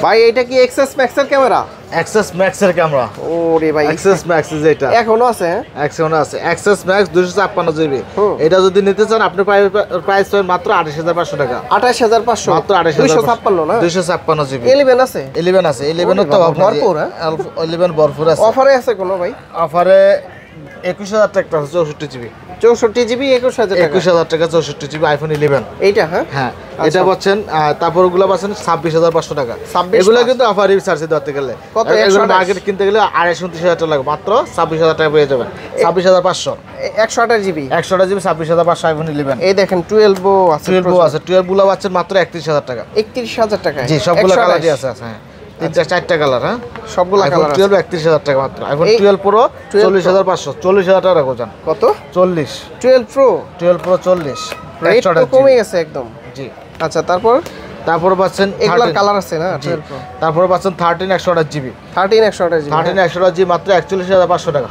ভাই এটা কি এক্সএস ম্যাক্স এর ক্যামেরা? এক্সএস ম্যাক্স এর ক্যামেরা। ওরে ভাই এক্সএস ম্যাক্স যেটা এখনো আছে? এখনো আছে এক্সএস ম্যাক্স 256 জিবি। এটা যদি নিতে চান আপনি প্রাইস পাবেন মাত্র 28500 টাকা। 28500 মাত্র 256 না 256 জিবি। 11 আছে? 11 আছে 11 তো ভরপুর। 11 ভরপুর আছে। অফারে আছে কোন ভাই? অফারে 21000 টাকা 64 জিবি। 64 জিবি 21000 টাকা। 21000 টাকা 64 জিবি আইফোন 11 এইটা। হ্যাঁ হ্যাঁ এটা পাচ্ছেন। তারপর ওগুলো পাচ্ছেন 26500 টাকা। এগুলো কিন্তু অফার চার্জে ধরতে গেলে কত? এগুলো মার্কেট কিনতে গেলে 28000 টাকা লাগে, মাত্র 26000 টাকা পেয়ে যাবেন। 26500 128 জিবি 128 জিবি 26500 আইফোন 11। এই দেখেন 12 আছে। 12 আছে 12 গুলো পাচ্ছেন মাত্র 31000 টাকা। 31000 টাকা? জি সবগুলো কালারই আছে। হ্যাঁ 3-4টা কালার। হ্যাঁ সবগুলো কালার আছে। 12 31000 টাকা মাত্র। আইফোন 12 প্রো 40500 40000 টাকা রাখো যান। কত? 40 12 প্রো 40 রেট তো কমে গেছে একদম। জি আচ্ছা তারপর পাচ্ছেন এগুলার কালার আছে না 12 প্রো। তারপর পাচ্ছেন 13 128 জিবি। 13 128 জিবি 128 জিবি মাত্র 41500 টাকা।